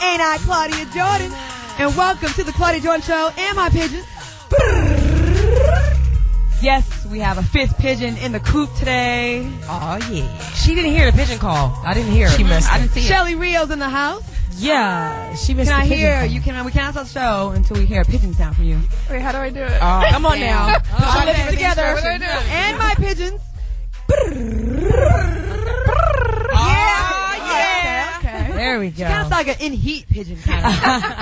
ain't I, Claudia Jordan? And welcome to the Claudia Jordan Show and my pigeons. Yes, we have a fifth pigeon in the coop today. Oh, yeah. She didn't hear the pigeon call. I didn't hear it. She missed it. I didn't see it. Shelly Rio's in the house. Yeah, she missed Can the I pigeon hear? call. We can't start the show until we hear a pigeon sound from you. Wait, how do I do it? Come on now. Put your lips together. What do I do? And my pigeons. Okay. There we go. She kind of sounds like an in-heat pigeon, kind of.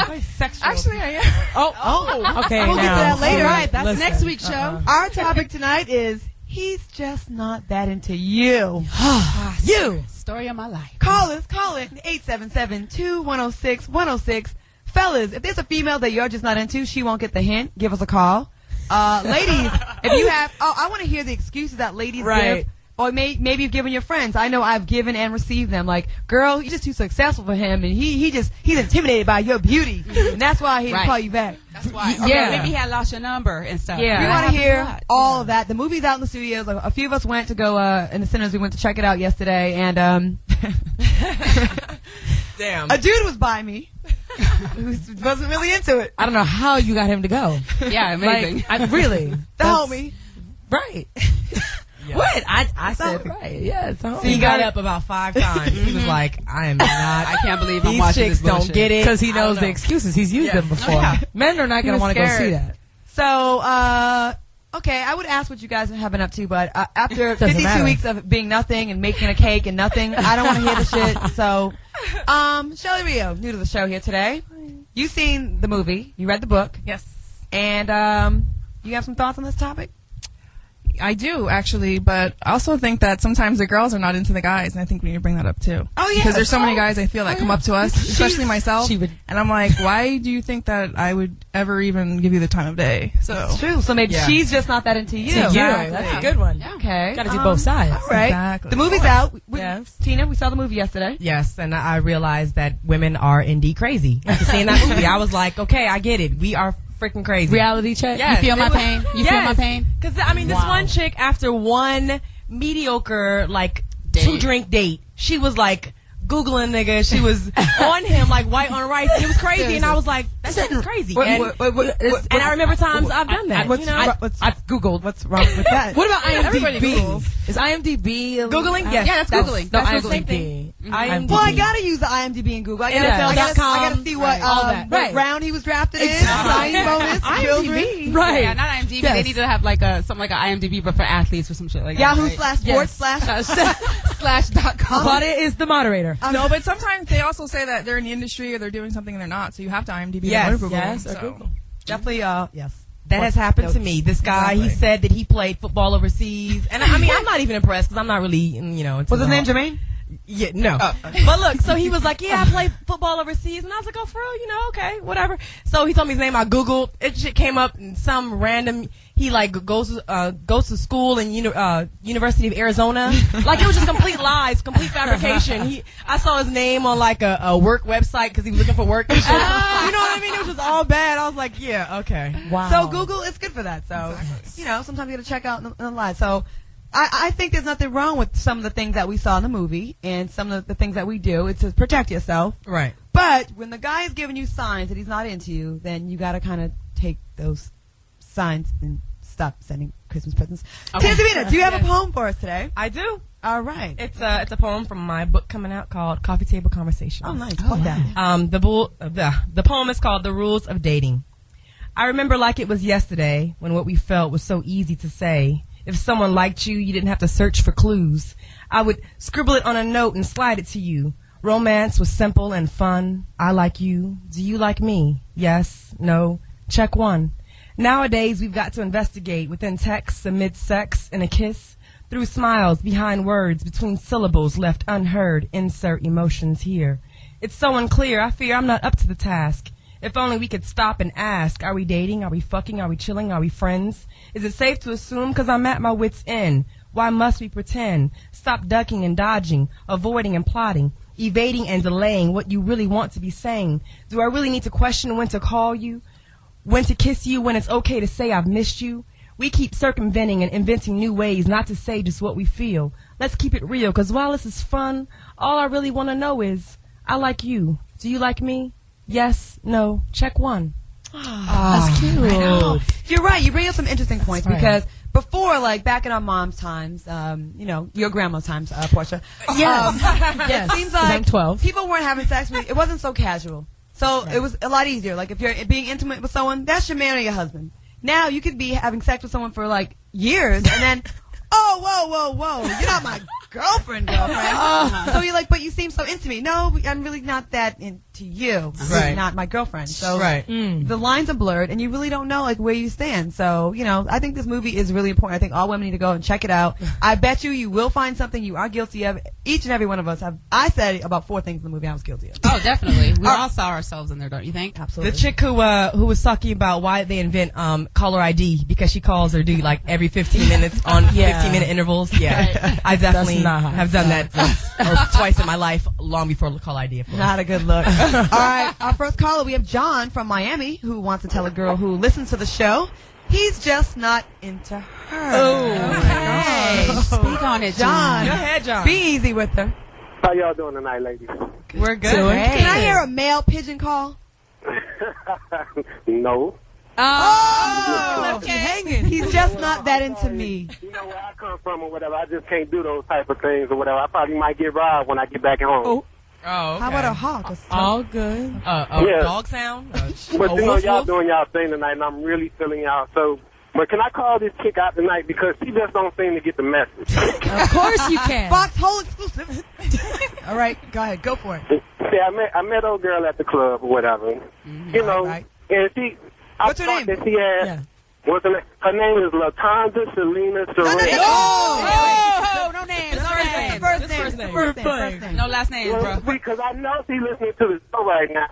Very sexual. Actually, I am. Oh. Okay, We'll get to that later. All right, that's Listen. next week's show. Our topic tonight is he's just not that into you. You. Story of my life. Call us. Call it 877-210-610. Fellas, if there's a female that you're just not into, she won't get the hint. Give us a call. Ladies, if you have, I want to hear the excuses that ladies give. Or maybe you've given your friends. I know I've given and received them. Like, girl, you're just too successful for him, and he's intimidated by your beauty, and that's why he didn't call you back. That's why. Yeah. Maybe he had lost your number and stuff. Yeah. We That want to hear all of that. The movie's out in the studios. Like, a few of us went to go in the cinemas. We went to check it out yesterday, and Damn. a dude was by me who wasn't really into it. I don't know how you got him to go. Yeah, amazing. Like, really? The homie. Right. Yeah. What? I said right. Yeah, it's He got up about 5 times. He was like, I am not. I can't believe I'm These watching chicks this bullshit. don't get it. because he knows the excuses. He's used them before. Yeah. Men are not going to want to go see that. So, okay, I would ask what you guys have been up to, but after Doesn't 52 matter. weeks of being nothing and making a cake and nothing, I don't want to hear the shit. So, Shelly Rio, new to the show here today. You've seen the movie. You read the book. Yes. And you have some thoughts on this topic? I do, actually, but I also think that sometimes the girls are not into the guys, and I think we need to bring that up, too. Oh, yeah. Because there's so many guys I feel that come up to us, especially myself, and I'm like, why do you think that I would ever even give you the time of day? So It's true. So maybe Yeah. she's just not that into you. Exactly. That's a good one. Yeah. Okay. Got to do both sides. All right. Exactly. The movie's out. Yes. Tina, we saw the movie yesterday. Yes, and I realized that women are indeed crazy. After seeing that movie, I was like, okay, I get it. We are freaking crazy. Reality check. Yes. You feel my pain? You feel my Yes. pain? Because, I mean, this one chick, after one mediocre, like, 2-drink date, she was, like, Googling nigga. She was on him, like, white on rice. It was crazy, and I was like, that shit is crazy. And I remember times I've done that. What's you know? I've Googled. What's wrong with that? What about Everybody IMDb? Googles. Is IMDb Googling? Yes. Yeah, that's Googling. No, That's the same IMDb. thing. IMDb. Well, I gotta use the IMDb and Google. I gotta see what, all that. what Right. round he was drafted Exactly. in, signing bonus, children. IMDb. Right. Yeah, not IMDb. Yes. They need to have like something like an IMDb, but for athletes or some shit like Yahoo that. Right? /sports /.com. Claudia is the moderator. No, but sometimes they also say that they're in the industry or they're doing something and they're not, so you have to IMDb Yes, or Google. yes, or so. Google. Definitely, yes. That has happened to me. This guy, he said that he played football overseas. And I mean, I'm not even impressed because I'm not really, you know. Was his name Jermaine? Yeah, no. But look, so he was like, yeah, I played football overseas. And I was like, oh, for real, you know, okay, whatever. So he told me his name. I Googled. It shit came up in some random, he like goes to school in University of Arizona. Like it was just complete lies, complete fabrication. I saw his name on like a work website because he was looking for work and shit. You know what I mean? It was just all bad. I was like, yeah, okay. Wow. So Google is good for that. So, you know, sometimes you gotta check out the lies. So, I think there's nothing wrong with some of the things that we saw in the movie and some of the things that we do. It's to protect yourself. Right. But when the guy is giving you signs that he's not into you, then you got to kind of take those signs and stop sending Christmas presents. Okay. Tina Davina, do you have a poem for us today? I do. All right. It's a poem from my book coming out called Coffee Table Conversations. Oh, nice. Plug that. The poem is called The Rules of Dating. I remember like it was yesterday when what we felt was so easy to say. If someone liked you, you didn't have to search for clues. I would scribble it on a note and slide it to you. Romance was simple and fun. I like you. Do you like me? Yes. No. Check one. Nowadays, we've got to investigate within texts, amid sex, and a kiss. Through smiles, behind words, between syllables left unheard. Insert emotions here. It's so unclear. I fear I'm not up to the task. If only we could stop and ask, are we dating? Are we fucking? Are we chilling? Are we friends? Is it safe to assume? 'Cause I'm at my wit's end. Why must we pretend? Stop ducking and dodging, avoiding and plotting, evading and delaying what you really want to be saying. Do I really need to question when to call you? When to kiss you? When it's okay to say I've missed you? We keep circumventing and inventing new ways not to say just what we feel. Let's keep it real, 'cause while this is fun, all I really want to know is, I like you. Do you like me? Yes, no, check one. That's cute. You're right. You bring up some interesting points Right. because before, like back in our mom's times, you know, your grandma's times, Portia. Yes. It seems 'Cause like I'm 12. people weren't having sex. It wasn't so casual. So it was a lot easier. Like if you're being intimate with someone, that's your man or your husband. Now you could be having sex with someone for like years and then, oh, whoa, you're not my girlfriend. So you're like, but you seem so into me. No, I'm really not that into you. Right. You're not my girlfriend. So Right. the lines are blurred and you really don't know like where you stand. So, you know, I think this movie is really important. I think all women need to go and check it out. I bet you will find something you are guilty of. Each and every one of us have. I said about 4 things in the movie I was guilty of. Oh, definitely. We all saw ourselves in there, don't you think? Absolutely. The chick who was talking about why they invent caller ID because she calls her dude like every 15 minutes on 15-minute intervals. Yeah, I definitely not how have done that once or twice in my life, long before call ID. Of course. Not a good look. All right, our first caller, we have John from Miami who wants to tell a girl who listens to the show he's just not into her. Okay. Speak on it, John. Go ahead, John. Be easy with her. How y'all doing tonight, ladies? We're good. Can I hear a male pigeon call? No. Left you hanging. He's just not that into me. You know where I come from or whatever. I just can't do those type of things or whatever. I probably might get robbed when I get back home. Oh, okay. How about a hawk? All good. Yeah. Dog sound? But you know, y'all doing y'all thing tonight, and I'm really feeling y'all. So, but can I call this chick out tonight because she just don't seem to get the message? Of course you can. Foxxhole exclusive. All right, go ahead, go for it. See, I met old girl at the club or whatever. You know, Right. and she. What's her I thought name? that she had. Yeah. What's her name? Her name is LaTonda Selena Serena. No name. Just first name. First name. No last names, Well, bro. because I know she's listening to the show right now,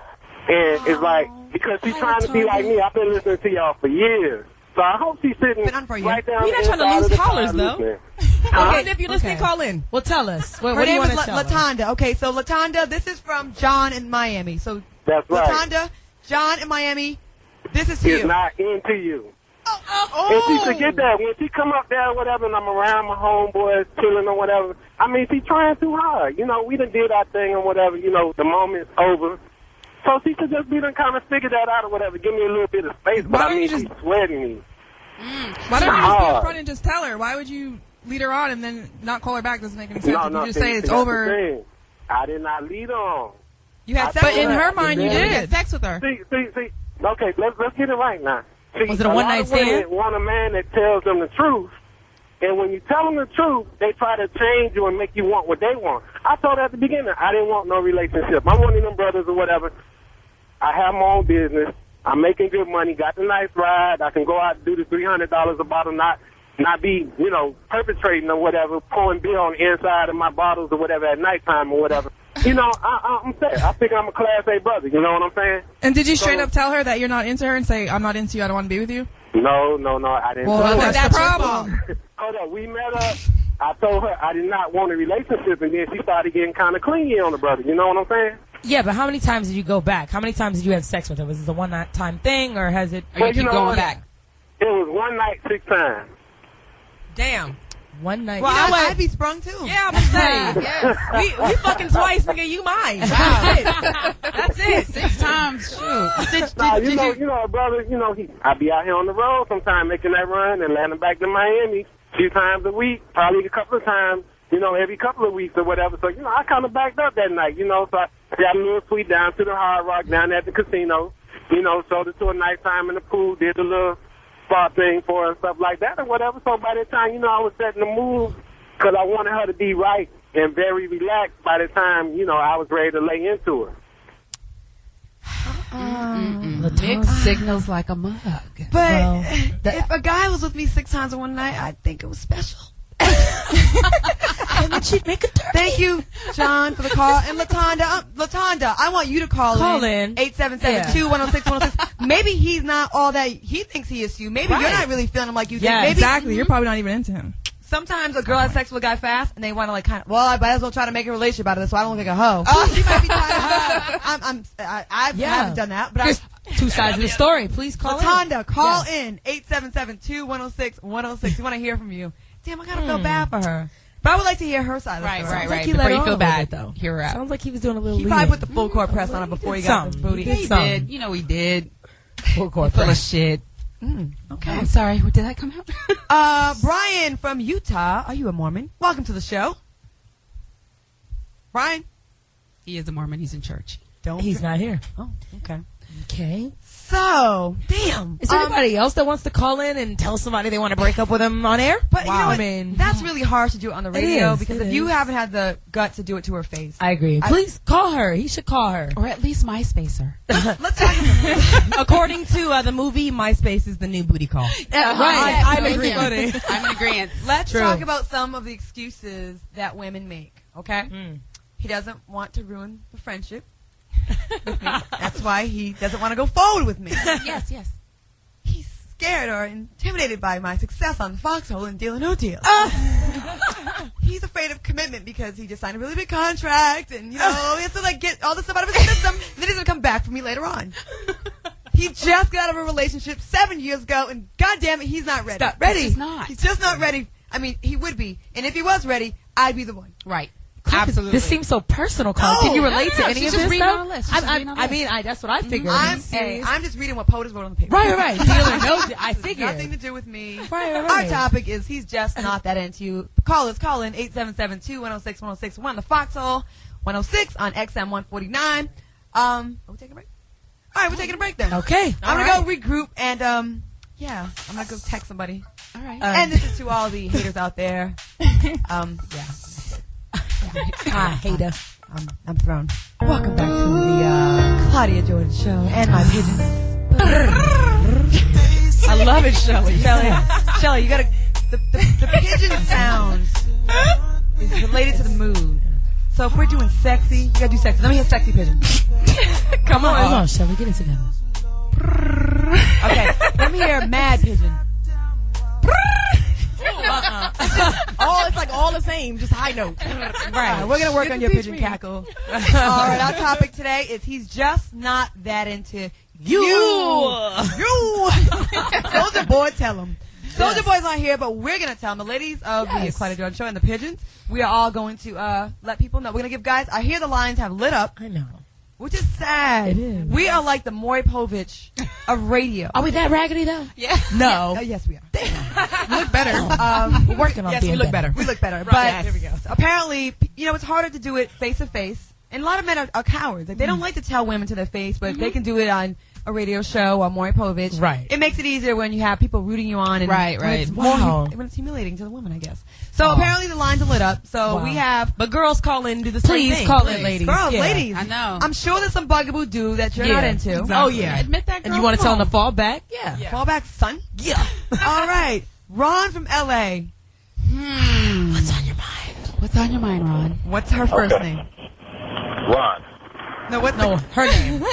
and it's like because she's trying to be like me. I've been listening to y'all for years, so I hope she's sitting Been on for a year. right down. We're not the trying to inside lose of the callers, car though. listening. Okay, if you're listening, call in. Well, tell us. What Her do you name want is to tell us? LaTonda. Okay, so LaTonda, this is from John in Miami. So That's right. LaTonda, John in Miami, this is to She's you. not into you. And she forget that when she come up there or whatever, and I'm around my homeboys chilling or whatever. I mean, she's trying too hard. You know, we done did our thing or whatever. You know, the moment's over. So she could just be done kind of figure that out or whatever. Give me a little bit of space. But Why I don't mean, you she's sweating me. Why don't you just be Hard. upfront and just tell her? Why would you lead her on and then not call her back? Doesn't make any sense. No, If no, you just see, say it's that's over. the thing. I did not lead on. You had sex But with in her? her mind, you Yeah. You had did. sex with her. See. Okay, let's get it right now. See, Was it a one-night lot of women stand? want a man that tells them the truth, and when you tell them the truth, they try to change you and make you want what they want. I told her at the beginning, I didn't want no relationship. I'm one of them brothers or whatever. I have my own business. I'm making good money. Got the nice ride. I can go out and do the $300 a bottle, not be, you know, perpetrating or whatever, pouring beer on the inside of my bottles or whatever at nighttime or whatever. You know, I'm saying, I think I'm a Class A brother. You know what I'm saying? And did you straight up tell her that you're not into her and say, I'm not into you, I don't want to be with you? No, I didn't. Well, tell her. that's the your problem. fault. Hold up, we met up. I told her I did not want a relationship, and then she started getting kind of clingy on the brother. You know what I'm saying? Yeah, but how many times did you go back? How many times did you have sex with her? Was this a one-time thing, or has it? Or you keep going what? back. It was one night, 6 times. Damn. One night. Well, I'd be sprung too. Yeah, I'm gonna say. We fucking twice, nigga. You mine. That's it. 6 times. Shoot. Nah, you know, brother, you know, I be out here on the road sometime making that run and landing back to Miami a few times a week, probably a couple of times, you know, every couple of weeks or whatever. So, you know, I kind of backed up that night, you know, so I got a little sweet down to the Hard Rock down at the casino, you know, sold it to a nice time in the pool, did a little spa thing for her and stuff like that or whatever. So by the time, you know, I was setting the mood because I wanted her to be right and very relaxed by the time, you know, I was ready to lay into her. Mixed signals like a mug. But Well, if a guy was with me 6 times in one night, I'd think it was special. and then she'd make a turn. Thank you, John, for the call. And LaTonda, I want you to call in. 877-210-610. Maybe he's not all that he thinks he is to you. Maybe you're not really feeling him like you think. Yeah, Maybe exactly. You're probably not even into him. sometimes a girl has sex with a guy fast, and they want to like kind of, well, I might as well try to make a relationship out of this, so I don't look like a hoe. She might be tired. I haven't done that, but There's 2 sides of the story. Please call in. LaTonda, call in 877-210-610. We want to hear from you. Damn, I gotta feel bad for her. But I would like to hear her side of the Right, story. right, Like right. he Before let you on feel a little bad, bit, though. hear her out. Sounds like he was doing a little He probably put leading. the full court press on her before he got his something. booty. He did He something. did. You know he did. Full court Full of press. shit. Okay. I'm sorry. Did that come out? Brian from Utah. Are you a Mormon? Welcome to the show. Brian? He is a Mormon. He's in church. He's not here. Oh, okay. Okay. So, damn. Is there anybody else that wants to call in and tell somebody they want to break up with him on air? But you know what? I mean, That's really harsh to do it on the radio is, because it if you is. haven't had the guts to do it to her face. I agree. Please call her. He should call her. Or at least MySpacer. Let's talk about According to the movie, MySpace is the new booty call. Right. I'm Thank agreeing. you. I'm in agreement. Let's True. talk about some of the excuses that women make, okay? He doesn't want to ruin the friendship with me. That's why he doesn't want to go forward with me. Yes, yes. He's scared or intimidated by my success on Foxxhole and Deal or No Deal. He's afraid of commitment because he just signed a really big contract and, you know, he has to, like, get all this stuff out of his system and then he's going to come back for me later on. He just got out of a relationship 7 years ago and, God damn it, he's not ready. Stop. Ready. He's not. He's just not ready. I mean, he would be. And if he was ready, I'd be the one. Right. Absolutely. This seems so personal, Carl. No, Can you relate to no, any she's of just this reading stuff? on a list. She's just reading on a list. That's what I figured. I'm just reading what POTUS wrote on the paper. Right. Deal or no deal. I figured. Nothing to do with me. Right. Our topic is he's just not that into you. Call in 877-2-106-1061, the Foxxhole 106 on XM 149. Are we taking a break? All right, we're taking a break then. Okay. I'm gonna go regroup and I'm gonna go text somebody. All right. And this is to all the haters out there. Hater. I'm thrown. Welcome back to the Claudia Jordan show and my pigeons. I love it, Shelly. Shelly, you gotta. The pigeon sound is related to the mood. So if we're doing sexy, you gotta do sexy. Let me hear sexy pigeon. Come on, Shelly, get it together. Okay, let me hear mad pigeon. It's like all the same, just high note. Right, we're gonna work on your pigeon cackle. All right, our topic today is he's just not that into you. Soldier Boy, tell him. Soldier Boy's not here, but we're going to tell him. The ladies of the Claudia Jordan show and the pigeons, we are all going to let people know. We're going to give guys, I hear the lines have lit up. I know. Which is sad. It is. We are like the Maury Povich of radio. Are we that raggedy, though? Yeah. No. Yes, we are. You look better. We're working on Yes, being we look better. We look better. Right, But yes. Here we go. apparently, it's harder to do it face to face. And a lot of men are cowards. Like, they don't like to tell women to their face, but they can do it on a radio show or Maury Povich. Right. It makes it easier when you have people rooting you on. And Right, when it's right. more Wow. when it's humiliating to the woman, I guess. So apparently the lines are lit up. So Wow. we have But girls call in and do the same Please thing. call in, ladies. girls, Yeah. ladies. I know. I'm sure there's some bugaboo do that you're Yeah. not into. Exactly. Oh, yeah. Admit that, girl. And you want to Come tell them on. to fall back? Yeah. Fall back, son. Yeah. All right. Ron from L.A. What's on your mind? What's on your mind, Ron? What's her first Okay. name? Ron. No, what's No, her name.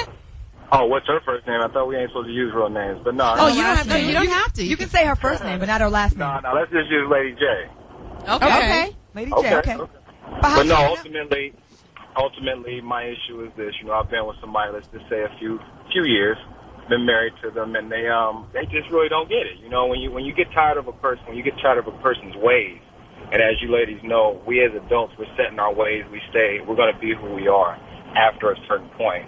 Oh, what's her first name? I thought we ain't supposed to use real names, but no. Oh, you don't have No, to. you don't have to. You can say her first name, but not her last name. No, let's just use Lady J. Okay. Lady J, okay. But how But do no, you know? ultimately, my issue is this. I've been with somebody, let's just say a few years, been married to them, and they just really don't get it. When you get tired of a person, when you get tired of a person's ways, and as you ladies know, we as adults, we're set in our ways. We're going to be who we are after a certain point.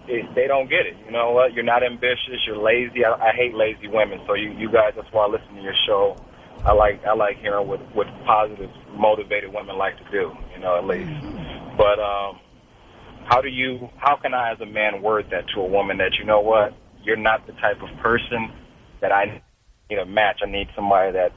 They don't get it. You know what? You're not ambitious. You're lazy. I hate lazy women. So you guys, that's why I listen to your show. I like hearing what positive, motivated women like to do. At least. But how can I, as a man, word that to a woman that you know what? You're not the type of person that I need a match. I need somebody that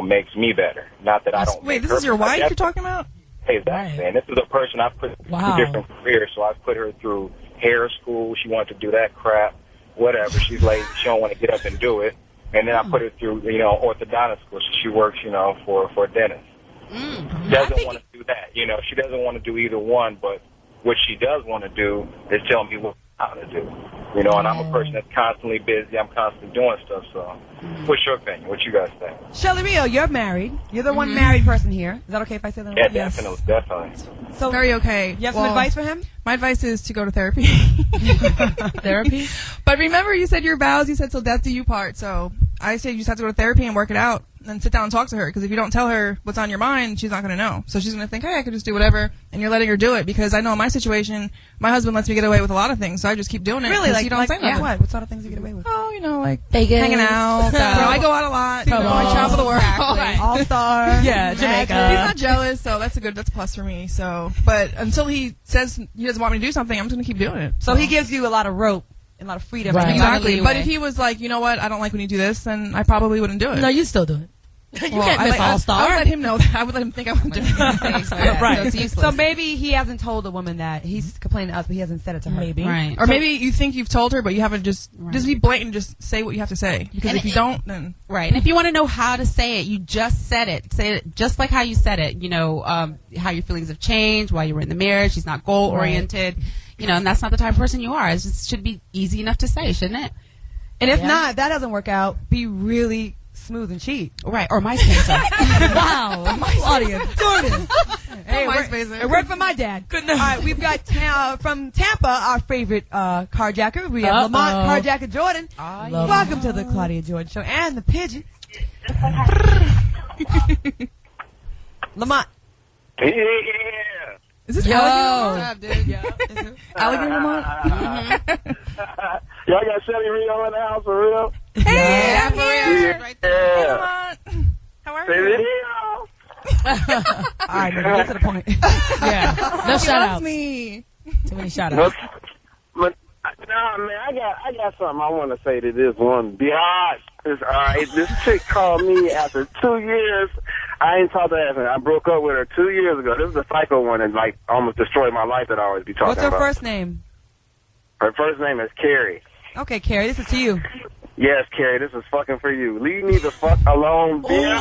makes me better. Not that I don't. Wait, make this her is your better. wife That's you're talking about? Exactly. Right. And this is a person I've put Wow. through different careers. So I've put her through hair school. She wanted to do that crap. Whatever. She's lazy. She don't want to get up and do it. And then I put her through, orthodontist school. So she works, for a dentist. She doesn't want to do that. She doesn't want to do either one. But what she does want to do is tell me what how to do. And I'm a person that's constantly busy. I'm constantly doing stuff. So what's your opinion? What you guys think? Shelly Rio, you're married. You're the one married person here. Is that okay if I say that? Yeah, Yes. definitely. So Very okay. you have some advice for him? My advice is to go to therapy. Therapy? But remember, you said your vows, you said till death do you part. So I say you just have to go to therapy and work it out. and sit down and talk to her. Because if you don't tell her what's on your mind, she's not going to know. So she's going to think, hey, I could just do whatever, and you're letting her do it. Because I know in my situation, my husband lets me get away with a lot of things, so I just keep doing it. Really? Like, you don't say nothing. What? What sort of things you get away with? Oh, you know, like Vegas. hanging out. I go out a lot. You know, I travel the world. All-Star. Yeah, Jamaica. He's not jealous, so that's a plus for me. So, but until he says he doesn't want me to do something, I'm just going to keep doing it. So he gives you a lot of rope and a lot of freedom. Right. Exactly. But if he was like, you know what, I don't like when you do this, then I probably wouldn't do it. No, you still do it. You can't miss All-Star. I would let him know that. I would let him think I wouldn't do it. Right. So maybe he hasn't told the woman that. He's complaining to us, but he hasn't said it to her. Maybe. Right. Or maybe you think you've told her, but you haven't just be blatant, just say what you have to say. Because if you don't, then... Right. And if you want to know how to say it, you just said it. Say it just like how you said it. You know, how your feelings have changed, why you were in the marriage. She's not goal-oriented. You know, and that's not the type of person you are. It just should be easy enough to say, shouldn't it? And if not, if that doesn't work out, be really smooth and cheap. Right. Or MySpace. Wow. Claudia Jordan. Hey, it worked for my dad. Good enough. All right, we've got from Tampa, our favorite carjacker. We have Lamont Carjacker Jordan. Welcome to the Claudia Jordan Show and the pigeon. Lamont. Yeah. Is this Alligator? Dude, yeah. Alligator Lamont? Y'all got Shelly Rio in the house for real? Hey, I'm here. Right Hey, there. Lamont. How are Say you? Rio. All right, man, get to the point. Yeah. No shout outs. Me. Too many shout outs. But nah, man, I got something I want to say to this one. Alright, this chick called me after 2 years. I ain't talked to her. I broke up with her 2 years ago. This is a psycho one and like almost destroyed my life that I always be talking about. What's her first name? Her first name is Carrie. Okay, Carrie, this is to you. Yes, Carrie, this is fucking for you. Leave me the fuck alone, bitch.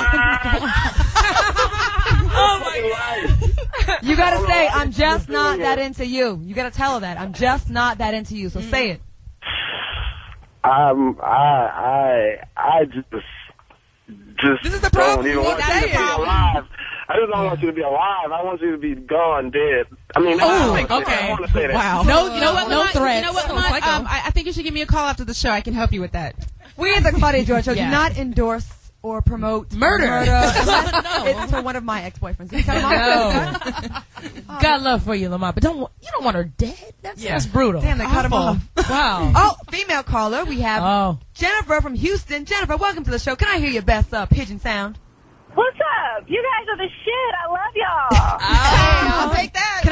Oh my God. You gotta say, I'm just not that into you. You gotta tell her that. I'm just not that into you. So say it. I just This is the problem. don't even You want won't you to say be it. alive. I just don't want you to be alive. I want you to be gone, dead. I mean, I want to say that. Wow. No, you know what, No Lamont? threats. You know what, So Lamont? psycho. I think you should give me a call after the show. I can help you with that. We at the Claudia Jordan Show Yeah. do not endorse or promote Murder. unless it's for one of my ex-boyfriends. You tell them No. God love for you, Lamont, but you don't want her dead. That's brutal. Damn, they cut him off. Wow. Oh, female caller. We have Jennifer from Houston. Jennifer, welcome to the show. Can I hear your best pigeon sound? What's up? You guys are the shit. I love y'all. I'll take that.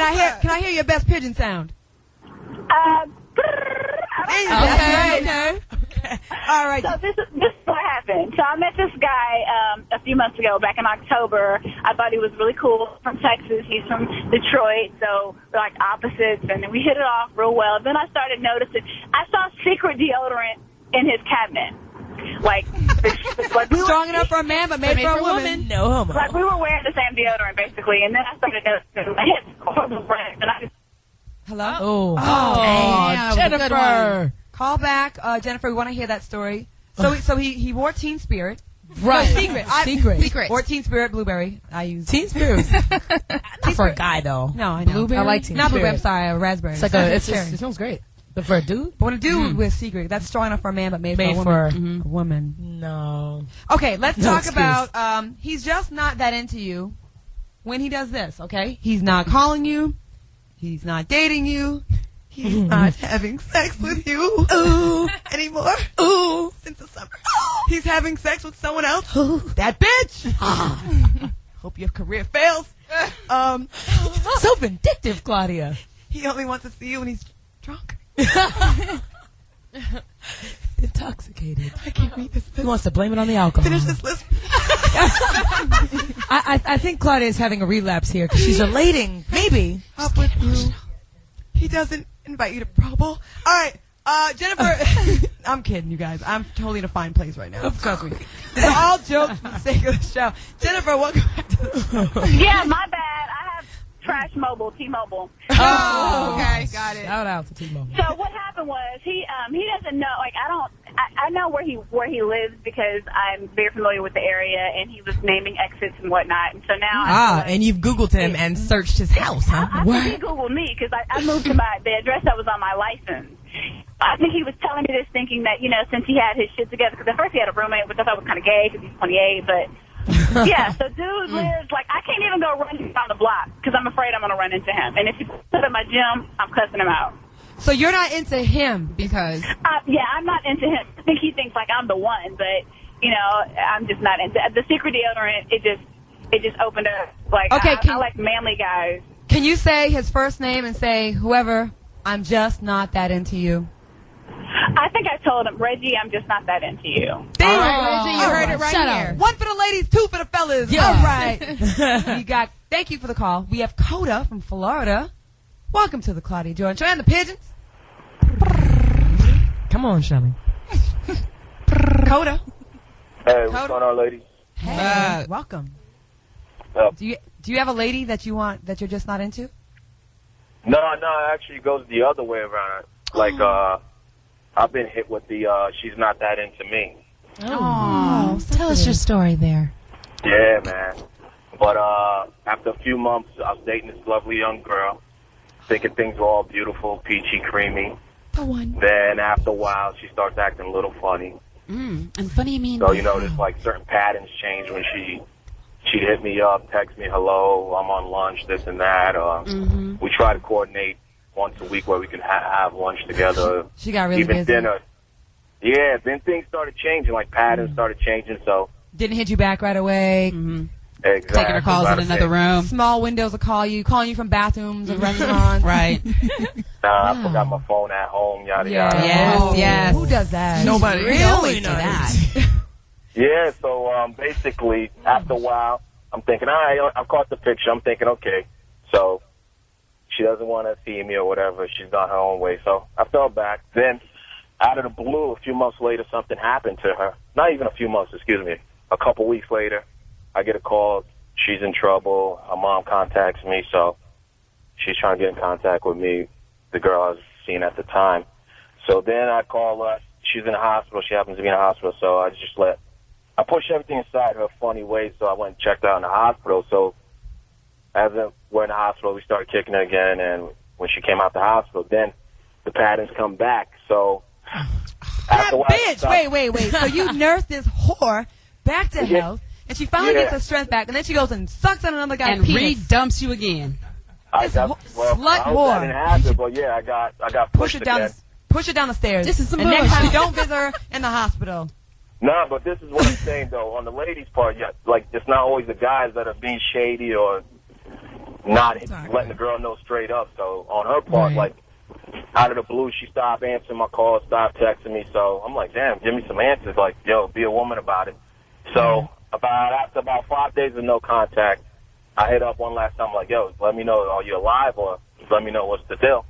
Can I hear your best pigeon sound? Okay. All right. So this is what happened. So I met this guy a few months ago, back in October. I thought he was really cool, from Texas. He's from Detroit, so we're like opposites, and we hit it off real well. Then I started noticing, I saw secret deodorant in his cabinet. Like we were, strong enough for a man, but made for a woman. No homo. Like we were wearing the same deodorant, basically, and then I started noticing my hips horrible brands, and I just Hello? Damn, Jennifer. Call back, Jennifer. We want to hear that story. So he wore Teen Spirit. Right. No, Secret. Secret. Or Teen Spirit Blueberry. I use Teen Spirit. Not for a guy though. No, I know. Blueberry? I like Teen Not Spirit. blueberry. I'm sorry, raspberry. It's like it smells great. But for a dude? But when a dude with Secret, that's strong enough for a man, but made for a woman. No. Okay, let's talk about. He's just not that into you when he does this. Okay, he's not calling you. He's not dating you. He's not having sex with you anymore. Since the summer. He's having sex with someone else. That bitch. Hope your career fails. So vindictive, Claudia. He only wants to see you when he's drunk. Intoxicated. I can't read this. He wants to blame it on the alcohol. Finish this list. I think Claudia is having a relapse here because she's relating, maybe. Up with you. He doesn't invite you to Pro Bowl. All right, Jennifer. I'm kidding, you guys. I'm totally in a fine place right now. Of course we do. These are all jokes for the sake of the show. Jennifer, welcome back to the show. yeah, my bad. I have Trash Mobile, T-Mobile. Oh, okay, got it. Shout out to T-Mobile. So what happened was he doesn't know, like I know where he lives because I'm very familiar with the area, and he was naming exits and whatnot, and so now and you've Googled him and searched his house, huh? I think he Googled me because I moved to the address that was on my license. I think he was telling me this thinking that, since he had his shit together, because at first he had a roommate, which I thought was kind of gay because he's 28, but yeah, so dude lives, I can't even go running down the block because I'm afraid I'm going to run into him. And if he puts it at my gym, I'm cussing him out. So you're not into him because... yeah, I'm not into him. I think he thinks I'm the one, but, I'm just not into it. The secret deodorant, it just opened up. Okay, I like manly guys. Can you say his first name and say, whoever, I'm just not that into you? I think I told him, Reggie, I'm just not that into you. All right, Reggie, you heard it right here. One for the ladies, two for the fellas. Yeah. All right. Thank you for the call. We have Coda from Florida. Welcome to the Claudia Jordan Show. And the pigeons. Come on, Shelly. Coda. Hey, what's going on, ladies? Hey, welcome. Do you have a lady that you're just not into? No, it actually goes the other way around. I've been hit with the she's not that into me. Oh, tell us your story there. Yeah, man. But after a few months, I was dating this lovely young girl, thinking things were all beautiful, peachy, creamy. The one. Then after a while, she starts acting a little funny. And funny you mean? So, there's certain patterns change when she'd hit me up, text me, hello, I'm on lunch, this and that. We try to coordinate once a week where we can have lunch together. She got really even busy. Dinner. Yeah, then things started changing, patterns started changing, so. Didn't hit you back right away. Exactly. Taking her calls in another room. Small windows will calling you from bathrooms and restaurants. Right. I forgot my phone at home, yada, yada. Yes. Who does that? Nobody. Really do that. Yeah, so basically, after a while, I'm thinking, all right, I've caught the picture. I'm thinking, okay, so she doesn't want to see me or whatever. She's gone her own way. So I fell back. Then, out of the blue, a few months later, something happened to her. Not even a few months, excuse me. A couple weeks later, I get a call. She's in trouble. Her mom contacts me, so she's trying to get in contact with me, the girl I was seeing at the time. So then I call her. She's in the hospital. She happens to be in the hospital, so I pushed everything aside her funny ways, so I went and checked out in the hospital. So as we're in the hospital, we started kicking it again, and when she came out the hospital, then the patterns come back. So after a while, bitch! Wait. So you nursed this whore back to health, and she finally gets her strength back, and then she goes and sucks on another guy's and penis. re-dumps you again. Slut whore. That didn't happen, but yeah, I got pushed again. Push her down the stairs. This is some and bullshit. next time, don't visit her in the hospital. No, but this is what I'm saying, though. On the ladies' part, it's not always the guys that are being shady or not letting the girl know straight up. So on her part, out of the blue, she stopped answering my calls, stopped texting me. So I'm like, damn, give me some answers. Yo, be a woman about it. So after about 5 days of no contact, I hit up one last time, yo, let me know, are you alive, or let me know what's the deal.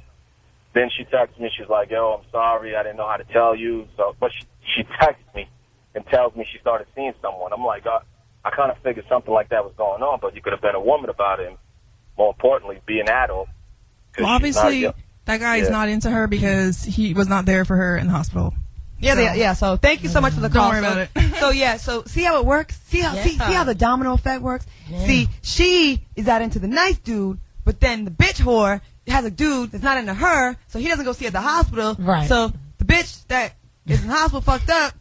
Then she texts me, she's like, yo, I'm sorry, I didn't know how to tell you. So, but she texts me and tells me she started seeing someone. I'm like, I kind of figured something like that was going on, but you could have been a woman about it, and more importantly, be an adult. Well, obviously, that guy is not into her because he was not there for her in the hospital. Yeah, so thank you so much for the call. Don't worry about it. So see how it works? See how the domino effect works? Yeah. See, she is out into the nice dude, but then the bitch whore has a dude that's not into her, so he doesn't go see her at the hospital. Right. So the bitch that is in the hospital fucked up,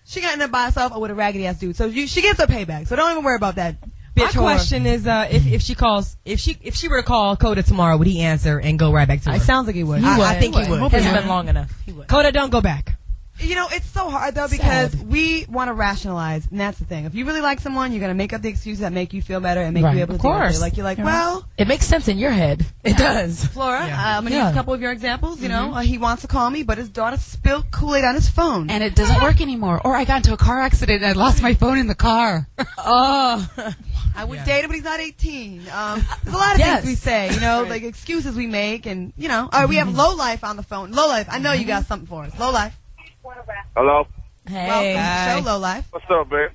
she got in there by herself or with a raggedy ass dude. So she gets her payback. So don't even worry about that. My question is, if she were to call Coda tomorrow, would he answer and go right back to her? It sounds like he would. I think he would. It hasn't been long enough. He would. Coda, don't go back. It's so hard, though, because we want to rationalize, and that's the thing. If you really like someone, you're going to make up the excuses that make you feel better and make you able to deal with it. You're like, well... It makes sense in your head. It does. Flora, I'm going to use a couple of your examples. He wants to call me, but his daughter spilled Kool-Aid on his phone. And it doesn't work anymore. Or I got into a car accident and I lost my phone in the car. I would date him, but he's not 18. There's a lot of things we say, like excuses we make, and, we have Low Life on the phone. Low Life, I know you got something for us. Low Life. Hello? Hey. Welcome to the show, Low Life. What's up, man?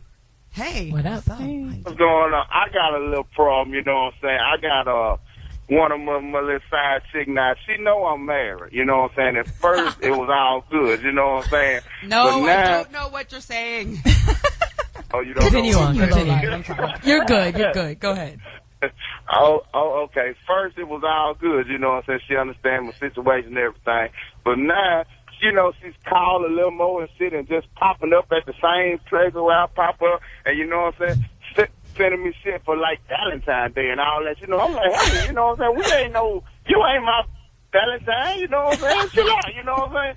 Hey. What up? What's going on? I got a little problem, you know what I'm saying? I got one of my little side chick now. She know I'm married, you know what I'm saying? At first, it was all good, you know what I'm saying? No, now, I don't know what you're saying. Oh, you don't Continue know? on. You're good. Go ahead. Okay. First, it was all good, you know what I'm saying? She understands my situation and everything. But now, she's called a little more and shit and just popping up at the same place where I pop up, and you know what I'm saying? Sending me shit for like Valentine's Day and all that. I'm like, hey, you know what I'm saying? You ain't my Valentine, you know what I'm saying? Chill out, you know what I'm saying?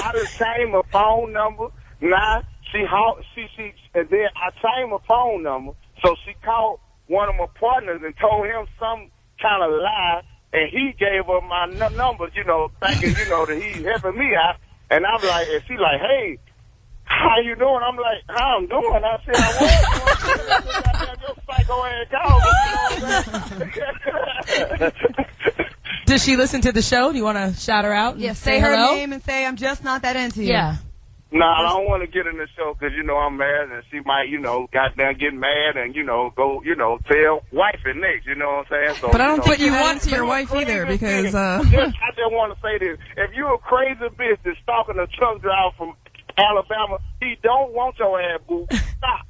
I just changed my phone number. Now and then I changed my phone number, so she called one of my partners and told him some kind of lie, and he gave her my number, thinking, that he's helping me out. And I'm like, and she like, hey, how you doing? I'm like, how I'm doing? I said, I was. Your psycho ass out. Does she listen to the show? Do you want to shout her out? Yeah, say her name and say, I'm just not that into you. Yeah. No, I don't want to get in the show because, I'm mad, and she might, goddamn get mad and, go, tell wife it next, you know what I'm saying? So, but I don't think you want to your wife either because, I just want to say this. If you're a crazy bitch that's stalking a truck driver from Alabama, he don't want your ass, boo. Stop.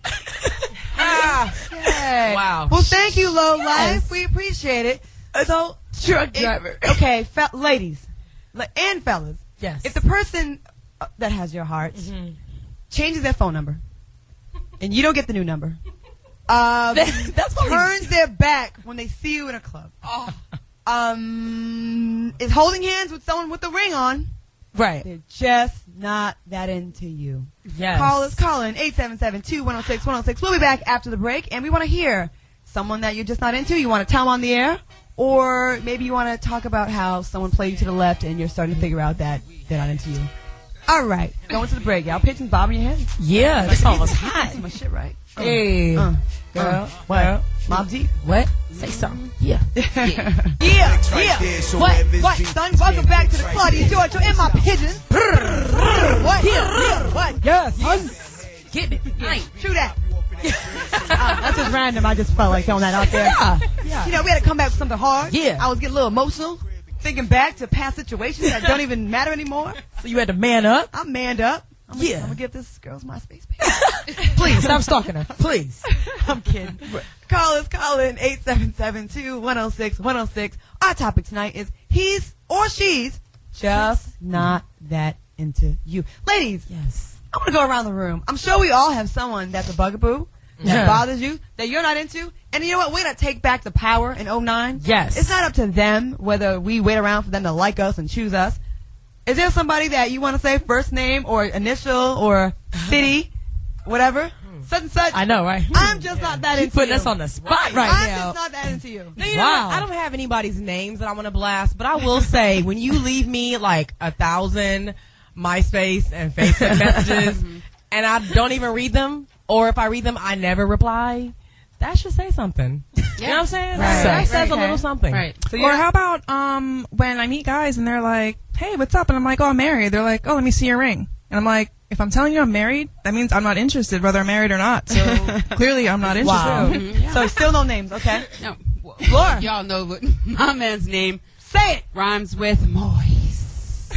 Okay. Wow. Well, thank you, Low Life. We appreciate it. So, truck driver. Okay, ladies and fellas. Yes. If the person that has your heart changes their phone number and you don't get the new number, that's turns their back when they see you in a club, is holding hands with someone with a ring on, right? They're just not that into you. Yes. Call in 877-2106-106. We'll be back after the break, and we want to hear someone that you're just not into. You want to tell them on the air, or maybe you want to talk about how someone played you to the left and you're starting to figure out that they're not into you. All right, going to the break. Y'all pitching bobbing your head? Yeah, this song was hot. That's my shit, right? Hey. Girl, what? Mob Deep? What? Say something. Yeah. Yeah. What? Son, welcome back to the Claudia Jordan in my pigeon. What? What? Yes. Son. Get it. True that. That's just random. I just felt like throwing that out there. Yeah. We had to come back with something hard. Yeah. I was getting a little emotional, thinking back to past situations that don't even matter anymore. So you had to man up? I'm manned up. I'm gonna give this girl's MySpace page. Please, stop stalking her. Please. I'm kidding. Call in 877-2-106-106. Our topic tonight is he's or she's just not that into you. Ladies, yes. I want to go around the room. I'm sure we all have someone that's a bugaboo that bothers you, that you're not into. And you know what? We're going to take back the power in 09. Yes. It's not up to them whether we wait around for them to like us and choose us. Is there somebody that you want to say first name or initial or city, whatever? Such and such. I know, right? I'm just not that into you. Putting us on the spot right I'm now. just not that into you. No, you know what? I don't have anybody's names that I want to blast, but I will say when you leave me like 1,000 MySpace and Facebook messages and I don't even read them, or if I read them, I never reply, that should say something. You know what I'm saying? Right. That says a little something. Right. So or how about when I meet guys and they're like, hey, what's up? And I'm like, oh, I'm married. They're like, oh, let me see your ring. And I'm like, if I'm telling you I'm married, that means I'm not interested whether I'm married or not. So clearly I'm not interested. Wow. Yeah. So still no names, okay? No. Laura. Y'all know what my man's name Say it. rhymes with moist.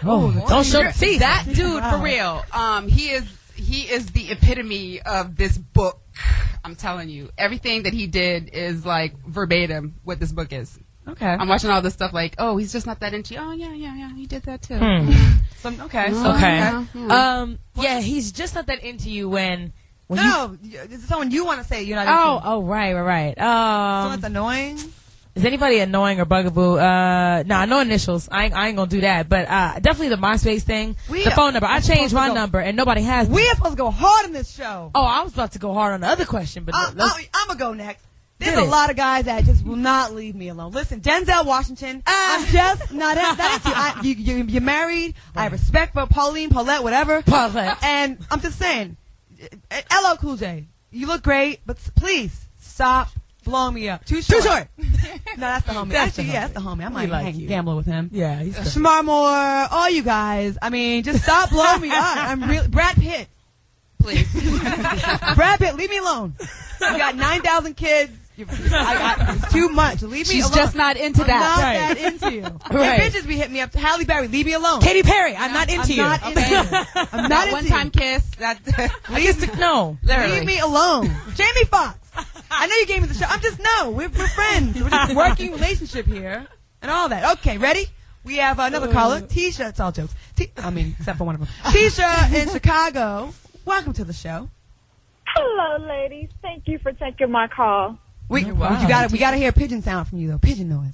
Don't show see That dude, for real. He is the epitome of this book. I'm telling you, everything that he did is like verbatim what this book is. Okay. I'm watching all this stuff like, oh, he's just not that into you. Oh, yeah, he did that too. Okay. Yeah, he's just not that into you when No, it's someone you want to say you're not into. Right. Someone that's annoying. Is anybody annoying or bugaboo? No initials. I ain't gonna do that. But definitely the MySpace thing. The phone number. I changed my number and nobody has. We are supposed to go hard in this show. Oh, I was about to go hard on the other question, but I'm gonna go next. There's a lot of guys that just will not leave me alone. Listen, Denzel Washington, I'm just not that into you. You're married. Right. I have respect for Pauline, Paulette, whatever. Paulette. And I'm just saying, LL Cool J, you look great, but please stop blowing me up. Too short. No, that's the homie. That's the homie. I might gamble with him. Yeah, he's Shmarmore, all you guys. I mean, just stop blowing me up. I'm really Brad Pitt. Please. Brad Pitt, leave me alone. You got 9,000 kids. It's too much. Leave me alone. She's just not into that. I'm not that into you. Right. Bitches be hitting me up. Halle Berry, leave me alone. Katy Perry, I'm not into you. I'm not into one-time kiss. That No. Leave me alone. Jamie Foxx. I know you gave me the show. We're friends. We're just working relationship here and all that. Okay, ready? We have another caller, Tisha. It's all jokes. Except for one of them. Tisha in Chicago. Welcome to the show. Hello, ladies. Thank you for taking my call. We gotta hear a pigeon sound from you though. Pigeon noise.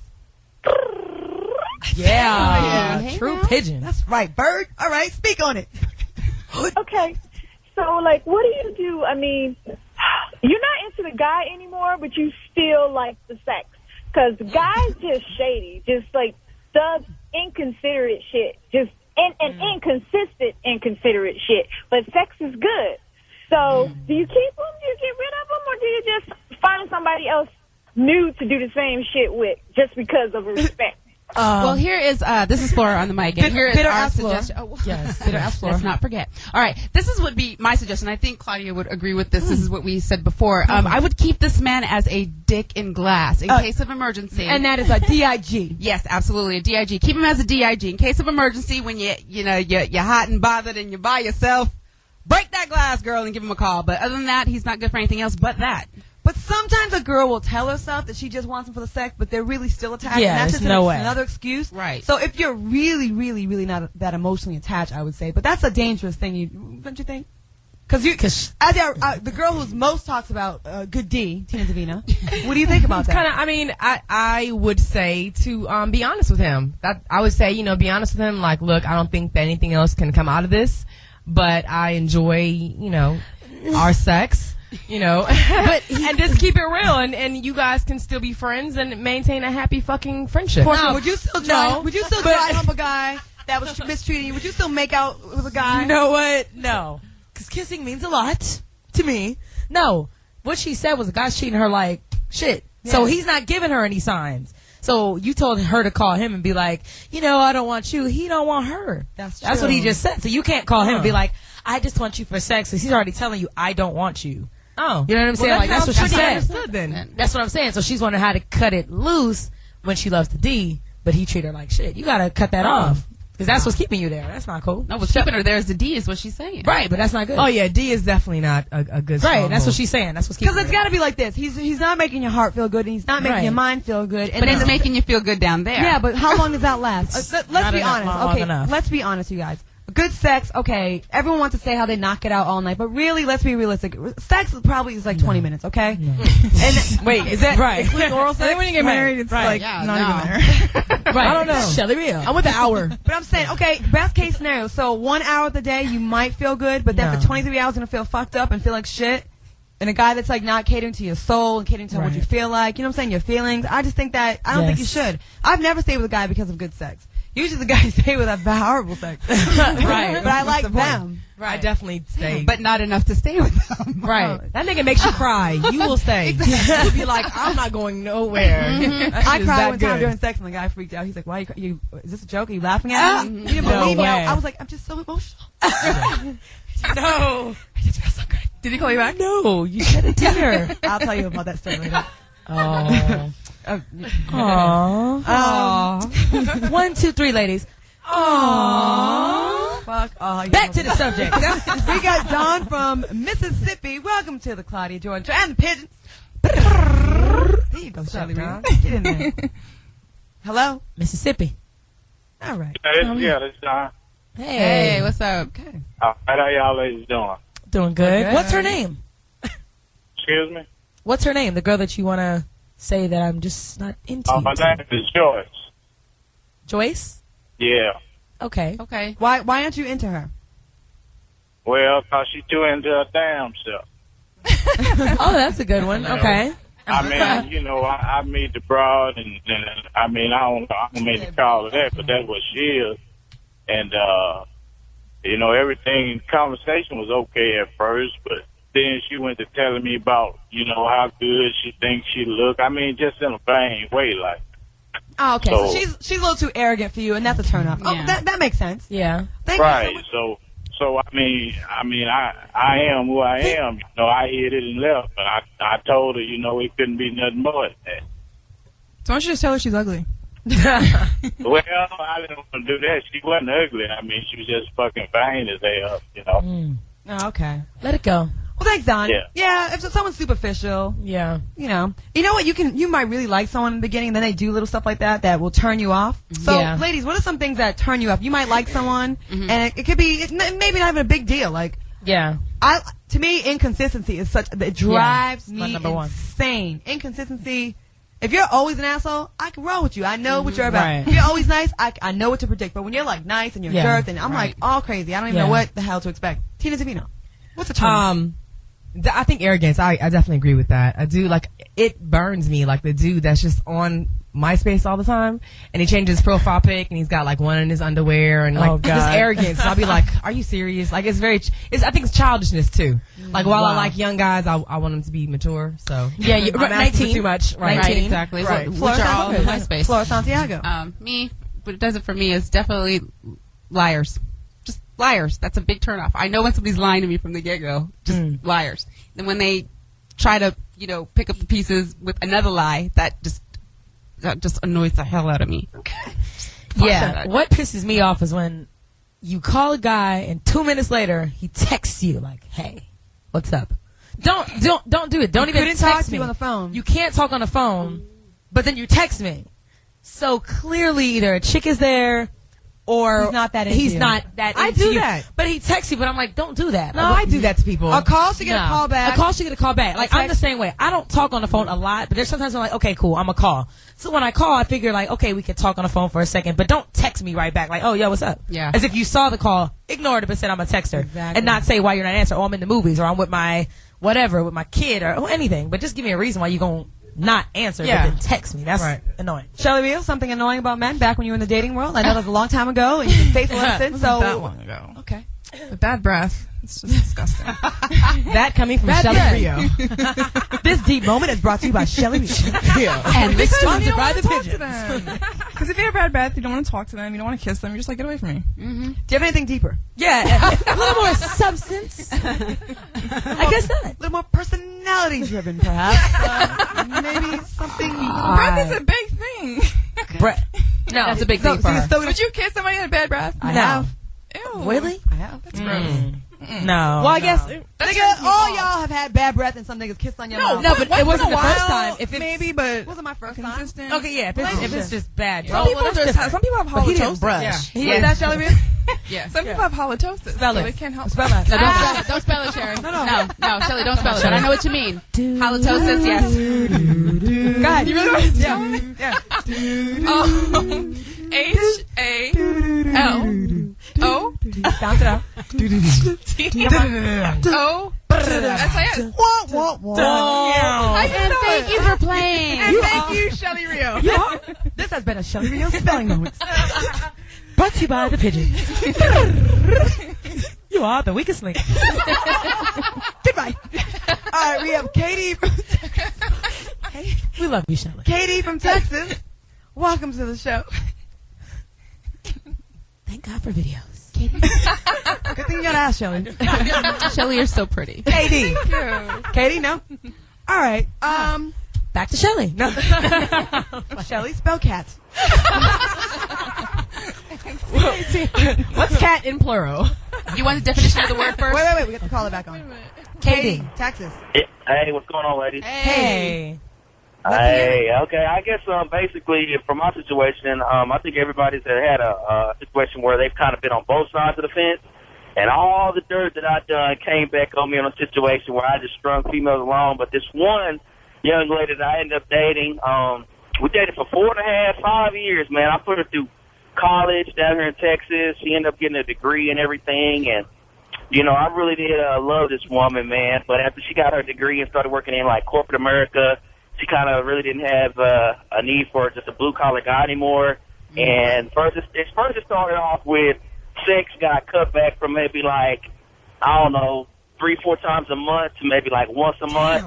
Yeah, Hey, true now. pigeon. That's right, bird. All right, speak on it. Okay. So, like, what do you do? I mean, you're not into the guy anymore, but you still like the sex. Because the guy's just shady. Just, like, does inconsiderate shit. Just inconsistent, inconsiderate shit. But sex is good. So, do you keep them? Do you get rid of them? Or do you just find somebody else new to do the same shit with just because of respect? Well, here is this is Flora on the mic, and here is our suggestion. Oh, Yes, bitter ass Flora. Let's not forget. All right, this is would be my suggestion. I think Claudia would agree with this. This is what we said before. I would keep this man as a dick in glass in case of emergency. And that is a DIG. Yes, absolutely, a DIG. Keep him as a DIG in case of emergency when you're hot and bothered and you're by yourself. Break that glass, girl, and give him a call. But other than that, he's not good for anything else but that. But sometimes a girl will tell herself that she just wants him for the sex, but they're really still attached. Yeah, and that's there's just no way. another excuse. Right. So if you're really, really, really not that emotionally attached, I would say. But that's a dangerous thing, don't you think? Because the girl who's most talks about good D, Tina Davina. What do you think about that? I would say to be honest with him. I would say, be honest with him. Like, look, I don't think that anything else can come out of this, but I enjoy, our sex. But and just keep it real, and you guys can still be friends and maintain a happy fucking friendship. Portia, would you still try? Would you still try to help a guy that was mistreating you? Would you still make out with a guy? You know what? No. Because kissing means a lot to me. No. What she said was the guy's treating her like shit. Yeah. So he's not giving her any signs. So you told her to call him and be like, I don't want you. He don't want her. That's true. That's what he just said. So you can't call him and be like, I just want you for sex. Because he's already telling you, I don't want you. Oh. You know what I'm saying? That's what she said. Understood, then. That's what I'm saying. So she's wondering how to cut it loose when she loves the D, but he treat her like shit. You got to cut that off. Because that's what's keeping you there. That's not cool. No, what's keeping her there is the D is what she's saying. Right, but that's not good. Oh, yeah, D is definitely not a good Right, that's what she's saying. That's what's keeping her Because it's got to be like this. He's not making your heart feel good, and he's not making your mind feel good. And but he's making you feel good down there. Yeah, but how long does that last? Let's be honest. Long Okay, enough. let's be honest, you guys. Good sex, okay. Everyone wants to say how they knock it out all night, but really, let's be realistic. Sex probably is like 20 minutes, okay? No. And wait, is that right? Including oral sex? And then when you get married, it's not even there. Right. I don't know. Shelly real. I'm with the hour. But I'm saying, okay, best case scenario. So 1 hour of the day, you might feel good, but then for 23 hours, you're going to feel fucked up and feel like shit. And a guy that's like not catering to your soul and catering to what you feel like, you know what I'm saying, your feelings. I just think that, I don't think you should. I've never stayed with a guy because of good sex. Usually the guys stay with a horrible sex. Right. But I like them. Right. I definitely stay. But not enough to stay with them. Right. That nigga makes you cry. You will stay. You'll be like, I'm not going nowhere. I cried one time during sex and the guy freaked out. He's like, why you is this a joke? Are you laughing at me? You didn't believe me. I was like, I'm just so emotional. No. I just feel so good. Did he call you back? No, you shed a tear. I'll tell you about that story later. Oh. Aww. 1, 2, 3, ladies. Aww. Fuck. Oh, Back to the subject. We got Dawn from Mississippi. Welcome to the Claudia Jordan Show. And the pigeons. There you go, Shelly. Get in there. Hello? Mississippi. All right. Yeah, that's John. Hey, what's up? Okay. How y'all ladies doing? Doing good. What's her name? Excuse me? What's her name? The girl that you want to say that I'm just not into. My name is Joyce. Joyce? Yeah. Okay. Okay. Why aren't you into her? Well, because she's too into her damn self. Oh, that's a good one. Okay. I mean, I meet the broad, and I mean, I don't mean to call her that, but that's what she is. And, everything, conversation was okay at first, but then she went to telling me about, how good she thinks she look. I mean, just in a vain way, like. Oh, okay. So she's a little too arrogant for you, and that's a turnoff. Yeah. Oh, that makes sense. Yeah. Right. So I mean, I am who I am. I hit it and left, but I told her, it couldn't be nothing more than that. So why don't you just tell her she's ugly? Well, I didn't want to do that. She wasn't ugly. I mean, she was just fucking vain as hell, Oh, okay. Let it go. Well, thanks, Don. Yeah. If someone's superficial, Yeah. you know what, you might really like someone in the beginning, and then they do little stuff like that will turn you off. So, ladies, what are some things that turn you off? You might like someone, and it could be maybe not even a big deal. Like, to me, inconsistency is it drives me insane. Inconsistency. If you're always an asshole, I can roll with you. I know what you're about. Right. If you're always nice, I know what to predict. But when you're like nice and you're jerk, and I'm like all crazy, I don't even know what the hell to expect. Tina Davino, what's the turn? I think arrogance. I definitely agree with that. I do, like, it burns me, like the dude that's just on MySpace all the time, and he changes his profile pic, and he's got like one in his underwear, and like this arrogance. And I'll be like, "Are you serious?" Like, I think it's childishness too. Like, while I like young guys, I want them to be mature. So yeah, you're I'm asking for too much. Right, 19, exactly. Right. Which are all in MySpace. Flora Santiago. What it does it for me is definitely liars. Just liars. That's a big turnoff. I know when somebody's lying to me from the get-go. Just liars. And when they try to, pick up the pieces with another lie, that just annoys the hell out of me. Okay. Yeah. What pisses me off is when you call a guy and 2 minutes later he texts you like, "Hey, what's up?" Don't do it. Don't even text talk to me me on the phone. You can't talk on the phone, but then you text me. So clearly, either a chick is there, or he's not that into he's you. not that. I into do you. that. But he texts you. But I'm like, don't do that. No, I do that to people. A call should get a call back. A call should get a call back. Like, I'm the same way. I don't talk on the phone a lot, but there's sometimes I'm like, okay, cool, I'm a call. So when I call, I figure like, okay, we can talk on the phone for a second, but don't text me right back like, "Oh, yo, what's up?" Yeah. As if you saw the call, ignore it, but said I'm a texter, and not say why you're not answering. "Oh, I'm in the movies," or "I'm with my whatever, with my kid," or anything. But just give me a reason why you gonna not answer, but then text me. That's annoying. Shelly Real, something annoying about men back when you were in the dating world? I know that was a long time ago, and you've been faithful ever since. Wasn't that long ago. Okay. The bad breath. It's just disgusting. That coming from Shelly Rio. This deep moment is brought to you by Shelly Rio. And this Sponsored by the pigeons. Because if you have bad breath, you don't want to talk to them, you don't want to kiss them, you're just like, get away from me. Do you have anything deeper? Yeah, a little more substance. I guess not. A little more personality driven, perhaps. Maybe something. Breath is a big thing. Breath. No, that's a big thing for her. Would you kiss somebody that had bad breath? I have. Ew. Really? I have. That's gross. No. Well, I guess nigga, all y'all have had bad breath and some niggas kissed on your mouth. No, but it wasn't the first time. If maybe, but It wasn't my first time. consistent. Okay, yeah. If it's just bad. Some people have But he didn't halitosis. brush. Is that Shelly Real? Yes. Some people have halitosis. Spell so it. they can't help. Spell that. No, don't spell it, Sharon. No, Shelly, don't spell it. But I know what you mean. Halitosis, yes. Go ahead. You really want to? Yeah. H-A-L-O. Bounce it out. O. S-I-S. And thank you for playing. And thank you, Shelly Rio. This has been a Shelly Real spelling moment. Brought to you by the pigeons. You are the weakest link. Goodbye. All right, we have Katie from We love you, Shelly. Katie from Texas. Welcome to the show. Thank God for videos. Good thing you got to ask, Shelly. Shelly, you're so pretty. Katie. Katie, no? All right. Back to Shelly. No. Shelly, spell cat. What's cat in plural? You want the definition of the word first? Wait. We got to call it back on. Katie, Texas. Hey, what's going on, ladies? Hey. Hey, okay. I guess basically, from my situation, I think everybody's had a situation where they've kind of been on both sides of the fence, and all the dirt that I've done came back on me in a situation where I just strung females along. But this one young lady that I ended up dating, we dated for 4.5, 5 years, man. I put her through college down here in Texas. She ended up getting a degree and everything, and I really did love this woman, man. But after she got her degree and started working in like corporate America, she kind of really didn't have a need for just a blue-collar guy anymore. And first it started off with sex got cut back from maybe like, I don't know, 3-4 times a month to maybe like once a month.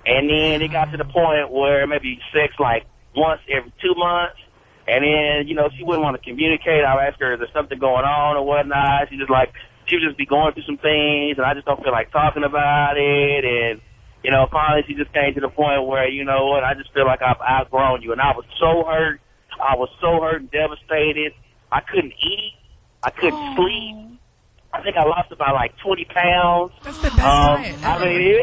And then it got to the point where maybe sex like once every 2 months. And then, she wouldn't want to communicate. I would ask her, is there something going on or whatnot? She would just be going through some things, and I just don't feel like talking about it. And finally she just came to the point where, what, I just feel like I've outgrown you. And I was so hurt. I was so hurt and devastated. I couldn't eat. I couldn't sleep. I think I lost about like 20 pounds. That's the best diet. I mean,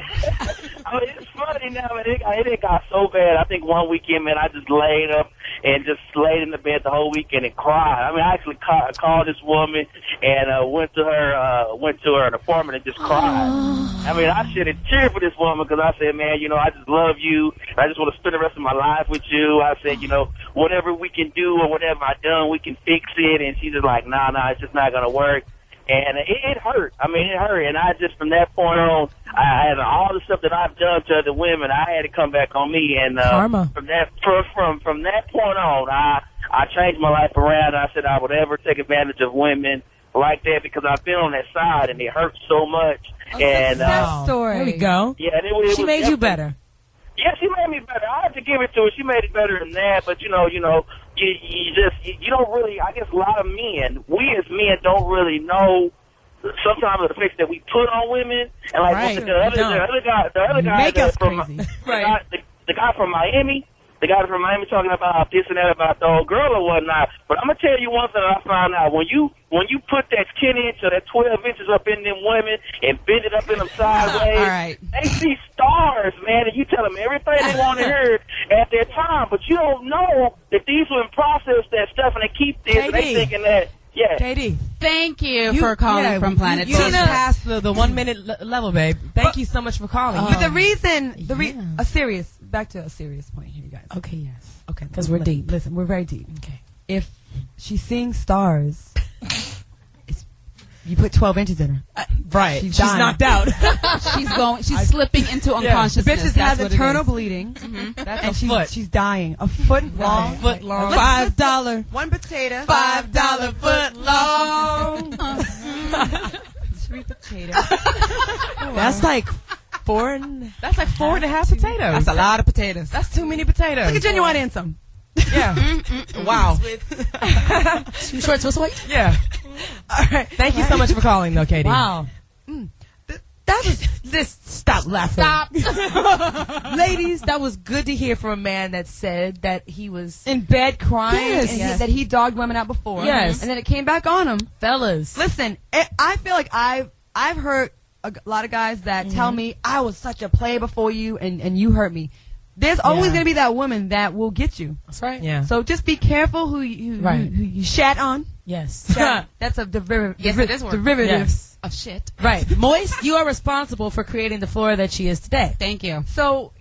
it's funny now, man. It got so bad. I think one weekend, man, I just laid up and just laid in the bed the whole weekend and cried. I mean, I actually called this woman and went to her apartment and just cried. I mean, I should have cheered for this woman because I said, man, I just love you. I just want to spend the rest of my life with you. I said, whatever we can do or whatever I done, we can fix it. And she's just like, nah, it's just not gonna work. And it hurt. I mean, it hurt. And I just, from that point on, I had all the stuff that I've done to other women, I had to come back on me. And Karma. From that point on, I changed my life around. I said I would ever take advantage of women like that because I've been on that side, and it hurts so much. Success story. There we go. Yeah, she made you better. Yeah, she made me better. I had to give it to her. She made it better than that. But you don't really. I guess a lot of men, we as men, don't really know sometimes the effects that we put on women. And like the other guy the guy from Miami. The guy from Miami talking about this and that about the old girl or whatnot. But I'm gonna tell you one thing I found out: when you put that 10 inch or that 12 inches up in them women and bend it up in them sideways, they see stars, man. And you tell them everything they want to hear at their time, but you don't know that these women process that stuff and they keep this and they thinking that. Yeah. KD. Thank you for calling from Planet You just passed the 1 minute level, babe. Thank you so much for calling. Back to a serious point here, you guys. Okay, yes. Okay. Because we're deep. Listen, we're very deep. Okay. If she's seeing stars, you put 12 inches in her. Right. She's knocked out. She's slipping into unconsciousness. The bitch has internal bleeding. Mm-hmm. That's a foot. She's dying. A foot long. Foot long. $5. One potato. $5 foot long. Sweet potato. That's like That's like 4.5 potatoes. That's a lot of potatoes. That's too many potatoes. Like a genuine and some. Yeah. Wow. Too short, so sweet. Yeah. All right. Thank you so much for calling, though, Katie. Wow. That was this. Stop laughing. Stop. Ladies, that was good to hear from a man that said that he was in bed crying and that he dogged women out before. Yes. And then it came back on him. Fellas. Listen, I feel like I've heard a lot of guys that tell me I was such a player before you and you hurt me. There's always going to be that woman that will get you. That's right. Yeah. So just be careful who you shat on. Yes. That's a derivative. Yes, it is one. Derivative of shit. Right. Moist, you are responsible for creating the Flora that she is today. Thank you. So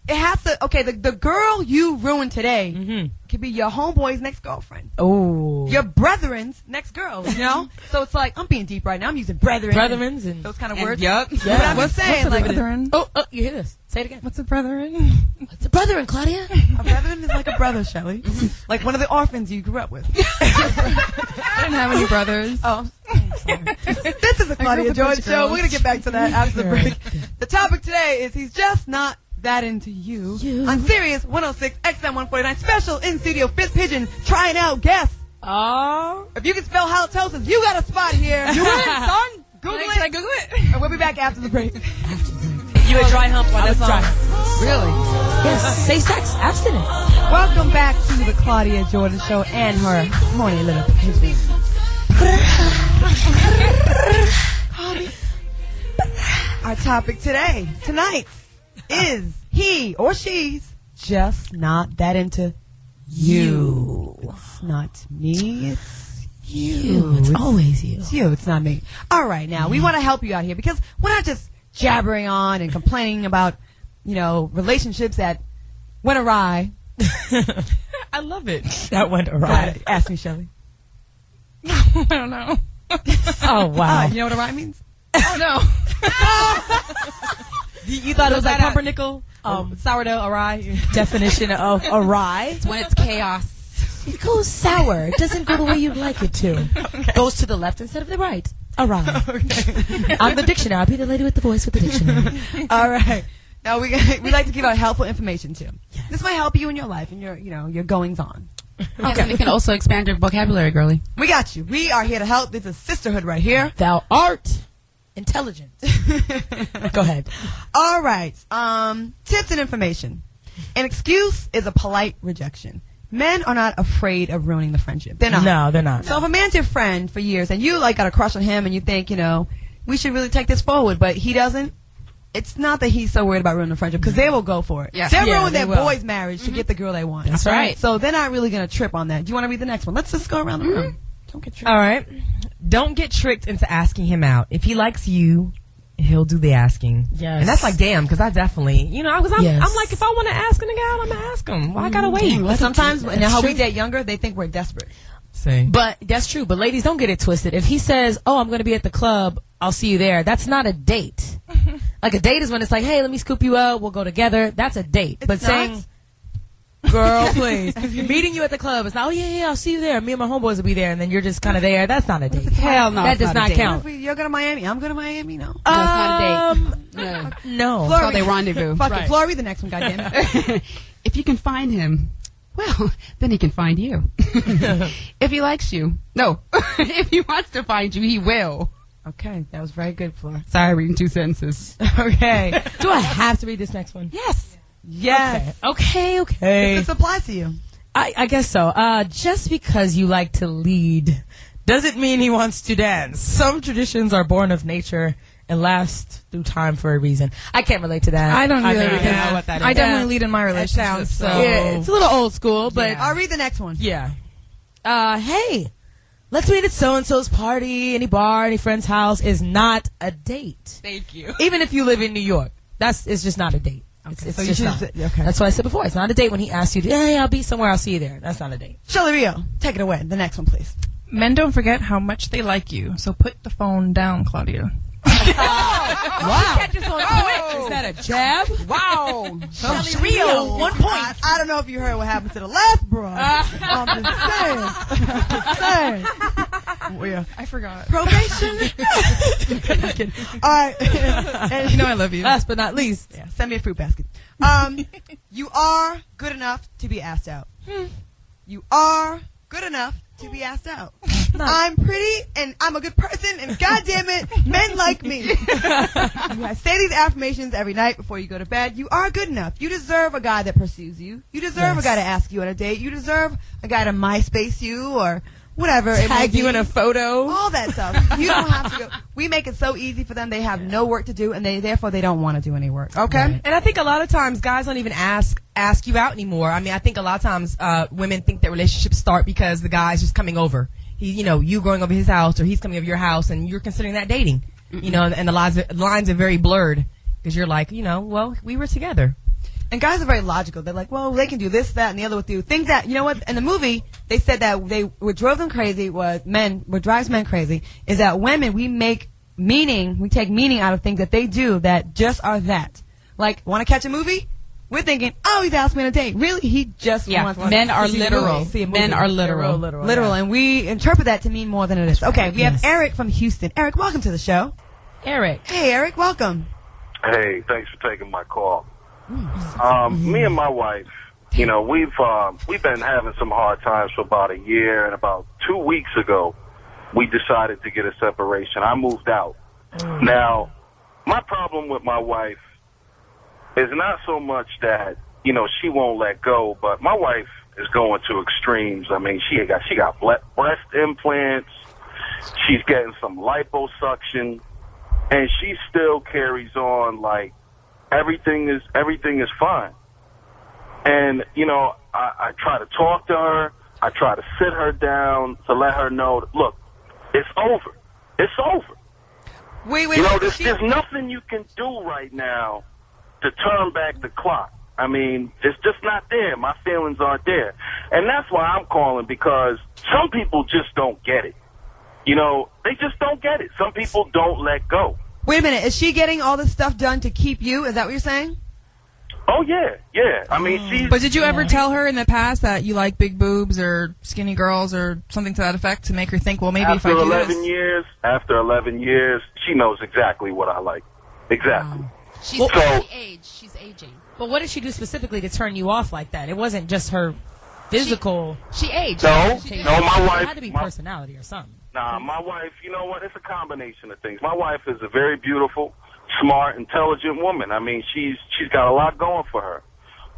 it has to. Okay, the girl you ruined today could be your homeboy's next girlfriend. Oh. Your brethren's next girl. You know. So it's like I'm being deep right now. I'm using brethren's and those kind of words. Yup. Yeah. But I'm just saying, like brethren? Oh, you hear this? Say it again. What's a brethren? What's a brethren, Claudia? A brethren is like a brother, Shelley. Like one of the orphans you grew up with. I didn't have any brothers. Oh, sorry. This is the Claudia Jordan Show. We're going to get back to that after the break. The topic today is he's just not that into you. On Sirius 106 XM 149 special in studio Fifth Pigeon trying out guests. Oh. If you can spell halitosis, you got a spot here. You win, son. Google it. Can I Google it? And we'll be back after the break. You a dry hump on that song? Really? Yes. Say sex. Abstinent. Welcome back to the Claudia Jordan Show and her morning little pigeon. Our topic tonight, is he or she's just not that into you. It's not me, it's you. It's always you. It's you, it's not me. All right, now, we want to help you out here because we're not just jabbering on and complaining about, relationships that went awry. I love it. That went awry. Ask me, Shelley. I don't know. Oh, wow. You know what awry means? Oh, no. You thought it was like pumpernickel, sourdough, awry? Definition of awry. It's when it's chaos. It goes sour. It doesn't go the way you'd like it to. Okay. Goes to the left instead of the right. Awry. Okay. I'm the dictionary. I'll be the lady with the voice with the dictionary. All right. Now we like to give out helpful information too. Yes. This might help you in your life and your goings on. Okay. And we can also expand your vocabulary, girly. We got you. We are here to help. This is sisterhood right here. Thou art intelligent. Go ahead. All right. Tips and information. An excuse is a polite rejection. men are not afraid of ruining the friendship. They're not. No, they're not. So if a man's your friend for years and you like got a crush on him and you think, we should really take this forward, but he doesn't, it's not that he's so worried about ruining the friendship because they will go for it. Yes. They'll Yeah, ruin they their will. boy's marriage to get the girl they want. That's right. So they're not really going to trip on that. Do you want to read the next one? Let's just go around the room. Don't get tricked. All right. Don't get tricked into asking him out. If he likes you, he'll do the asking. Yes. And that's like, damn, because I definitely, I'm Yes. like, if I want to ask a nigga out, I'm going to ask him. Why I got to wait? But sometimes, and how we true. date younger, they think we're desperate. See. But that's true. But ladies, don't get it twisted. If he says, "Oh, I'm going to be at the club. I'll see you there," that's not a date. Like a date is when it's like, "Hey, let me scoop you up. We'll go together." That's a date. But It's saying, not. "Girl, please," meeting you at the club, it's not, "Oh yeah, I'll see you there. Me and my homeboys will be there," and then you're just kind of there. That's not a date. Hell no, that it's does not a not date. count. You're going to Miami. I'm going to Miami. No. No, it's not a date. No. No. It's called a rendezvous. Fuck Right. it. Flora, read the next one, goddammit. If you can find him, well, then he can find you. If he likes you. No. If he wants to find you, he will. Okay, that was very good, Flora. Sorry, reading 2 sentences. Okay. Do I have to read this next one? Yes. Yes. Okay. If this applies to you. I guess so. Just because you like to lead doesn't mean he wants to dance. Some traditions are born of nature and last through time for a reason. I can't relate to that. I don't either. don't because know what that is. I definitely lead in my relationship. sounds so. Yeah, it's a little old school, but I'll read the next one. yeah. Hey, let's meet at so-and-so's party, any bar, any friend's house is not a date. Thank you. Even if you live in New York, it's just not a date. It's so you just should not. say- okay. That's what I said before. It's not a date when he asks you to, hey, I'll be somewhere, I'll see you there. That's not a date. Shelly Rio, take it away. The next one, please. Men don't forget how much they like you, so put the phone down, Claudia. Wow. Catches on quick. Is that a jab? Wow. Shelly Rio, 1 point. I don't know if you heard what happened to the last bro. I'm just saying. Yeah. I forgot. Probation. All right. And, You know I love you. Last but not least. yeah, send me a fruit basket. You are good enough to be asked out. You are good enough to be asked out. I'm pretty and I'm a good person and goddamn it, men like me. You say these affirmations every night before you go to bed. You are good enough. You deserve a guy that pursues you. You deserve a guy to ask you on a date. You deserve a guy to MySpace you or whatever. it may Tag you be. in a photo. All that stuff. You don't have to go. We make it so easy for them. They have no work to do, and therefore they don't want to do any work. Okay? Right. And I think a lot of times guys don't even ask you out anymore. I mean, I think a lot of times women think that relationships start because the guy's just coming over. You going over his house or he's coming over your house, and you're considering that dating. And the lines are very blurred because you're like, well, we were together. And guys are very logical. They're like, well, they can do this, that, and the other with you. Things that, you know what, in the movie, they said that what drove them crazy what drives men crazy is that women, we take meaning out of things that they do that just are that. Like, want to catch a movie? We're thinking, oh, he's asked me on a date. Really? He just wants Men to are see a literal. movie, see a movie. Men are literal. Literal, and we interpret that to mean more than it is. Okay, we have Eric from Houston. Eric, welcome to the show. Eric. Hey, Eric, welcome. Hey, thanks for taking my call. Me and my wife, we've been having some hard times for about a year, and about 2 weeks ago, we decided to get a separation. I moved out. Now, my problem with my wife is not so much that, she won't let go, but my wife is going to extremes. I mean, she got breast implants, she's getting some liposuction, and she still carries on like everything is fine. And, I try to talk to her. I try to sit her down to let her know, that, look, it's over. It's over. Wait, there's nothing you can do right now to turn back the clock. I mean, it's just not there. My feelings aren't there. And that's why I'm calling, because some people just don't get it. They just don't get it. Some people don't let go. Wait a minute. Is she getting all this stuff done to keep you? Is that what you're saying? Oh, yeah. I mean, she's... But did you ever tell her in the past that you like big boobs or skinny girls or something to that effect to make her think, well, maybe if I do this? After 11 years, she knows exactly what I like. Exactly. She's She's aging. But what did she do specifically to turn you off like that? It wasn't just her physical. She aged. No, my wife... It had to be personality or something. Nah, my wife, you know what? It's a combination of things. My wife is a very beautiful, smart, intelligent woman. I mean, she's got a lot going for her.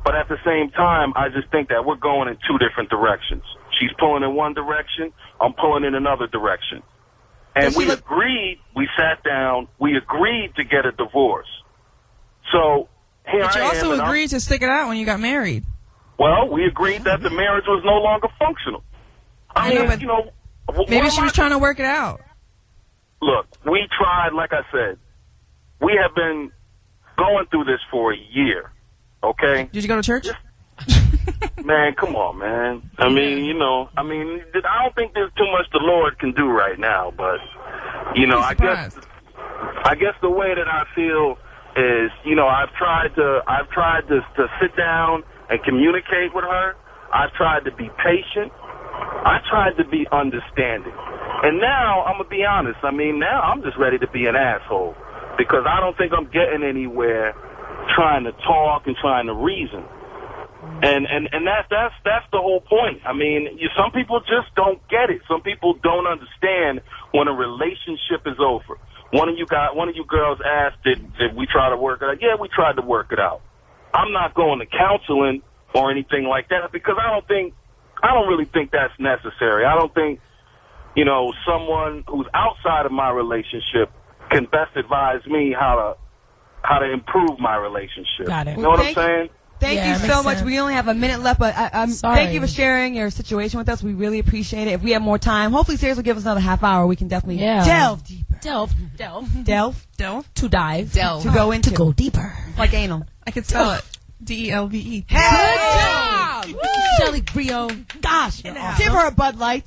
But at the same time, I just think that we're going in two different directions. She's pulling in one direction, I'm pulling in another direction. And we sat down, we agreed to get a divorce. So here but you I am. also agreed to stick it out when you got married. Well, we agreed that the marriage was no longer functional. I mean, but you know, maybe she was trying to work it out. Look, we tried, like I said, we have been going through this for a year, okay? Did you go to church? Man, come on, man. I mean, you know, I don't think there's too much the Lord can do right now, but, you know, I guess the way that I feel is, you know, I've tried to sit down and communicate with her. I've tried to be patient. I tried to be understanding. And now, I'm going to be honest, I mean, now I'm just ready to be an asshole because I don't think I'm getting anywhere trying to talk and trying to reason. And that's the whole point. I mean, some people just don't get it. Some people don't understand when a relationship is over. One of you girls asked, did we try to work it out? Yeah, we tried to work it out. I'm not going to counseling or anything like that because I don't really think that's necessary. I don't think, you know, someone who's outside of my relationship can best advise me how to improve my relationship. Got it. You know what I'm saying? Thank you so much. We only have a minute left, but thank you for sharing your situation with us. We really appreciate it. If we have more time, hopefully Sarah will give us another half hour. We can definitely delve deeper. To dive. To go into. To go deeper. Like anal. I could spell it. DELVE. Good job! Shelly Rio. Gosh. Give her a Bud Light.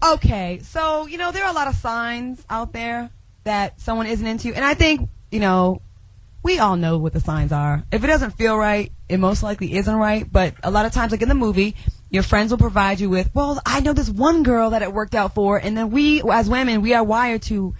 Okay, so, you know, there are a lot of signs out there that someone isn't into. And I think, you know, we all know what the signs are. If it doesn't feel right, it most likely isn't right. But a lot of times, like in the movie, your friends will provide you with, well, I know this one girl that it worked out for. And then we, as women, we are wired to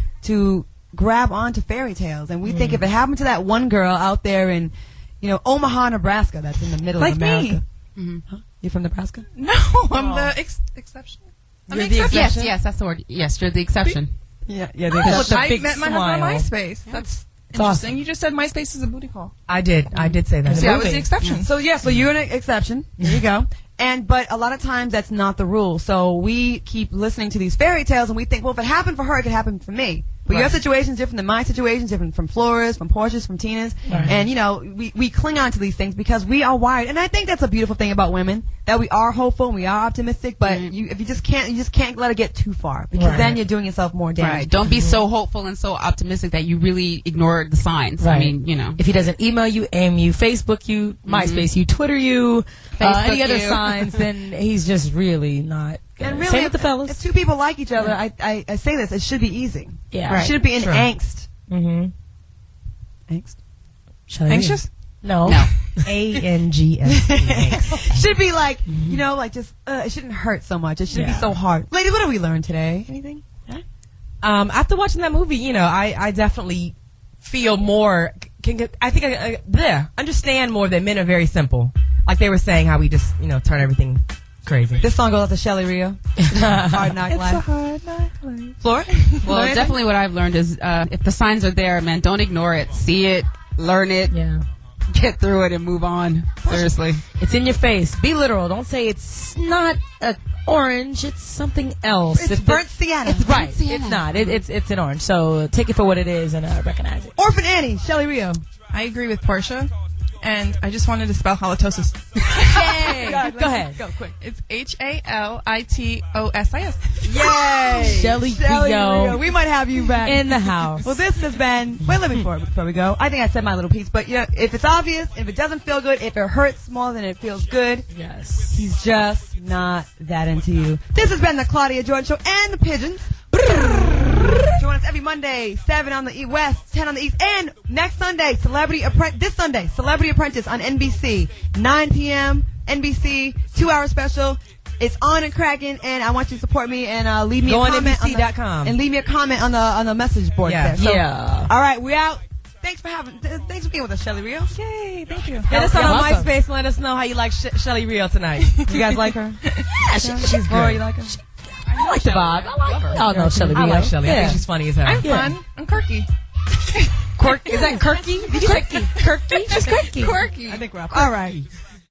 grab onto fairy tales. And we think if it happened to that one girl out there in, you know, Omaha, Nebraska, that's in the middle of America. Me. Huh? You from Nebraska? No, I'm the exception. You're the exception? Yes, that's the word. Yes, you're the exception. Yeah, the exception. I met my husband on MySpace. That's interesting. Awesome. You just said MySpace is a booty call. I did say that. See, I was the exception. So you're an exception. There you go. But a lot of times that's not the rule. So we keep listening to these fairy tales and we think, well, if it happened for her, it could happen for me. But your situation is different than my situation, different from Flora's, from Portia's, from Tina's. Right. And, you know, we cling on to these things because we are wired. And I think that's a beautiful thing about women, that we are hopeful and we are optimistic, but if you just can't let it get too far because then you're doing yourself more damage. Right. Don't be so hopeful and so optimistic that you really ignore the signs. Right. I mean, you know. If he doesn't email you, aim you, Facebook you, MySpace you, Twitter you, any other signs, then he's just really not. And really, same with the fellas. If two people like each other, I say this, it should be easy. Yeah. Right. It should be in angst. Mm-hmm. Angst? Anxious? No. ANGS. Should be like, you know, like just, it shouldn't hurt so much. It shouldn't be so hard. Ladies, what did we learn today? Anything? After watching that movie, you know, I definitely feel more, understand more that men are very simple. Like they were saying how we just, you know, turn everything crazy. This song goes out to Shelly Rio. Hard Knock Life. It's a hard knock life. Flora? Well, definitely what I've learned is if the signs are there, man, don't ignore it. See it, learn it, get through it, and move on. Seriously. It's in your face. Be literal. Don't say it's not an orange. It's something else. It's burnt sienna. It's right. It's not. It's an orange. So take it for what it is and recognize it. Orphan Annie, Shelly Rio. I agree with Portia. And I just wanted to spell halitosis. Yay! Go ahead. Go, quick. It's HALITOSIS. Yay! Shelly Rio. We might have you back in the house. Well, this has been, wait, let me before we go. I think I said my little piece, but you know, if it's obvious, if it doesn't feel good, if it hurts more than it feels good, yes, he's just not that into you. This has been the Claudia Jordan Show and the Pigeons. Join us every Monday, 7 on the West, 10 on the East, and next Sunday, Celebrity Apprentice on NBC, 9 p.m. NBC, 2-hour special. It's on and cracking, and I want you to support me and leave me a comment on NBC.com and leave me a comment on the message board there. So, all right, we're out. Thanks for being with us, Shelly Rio. Yay, thank you. Hit us on MySpace and let us know how you like Shelly Rio tonight. You guys like her? Yeah, she's good. Laura, you like her? I like the vibe. I like her. Oh, no, Shelly Rio. I like Shelly. I think she's funny as hell. I'm fun. I'm quirky. Is that quirky? Did you say quirky? She's quirky. Quirky. I think we're all right.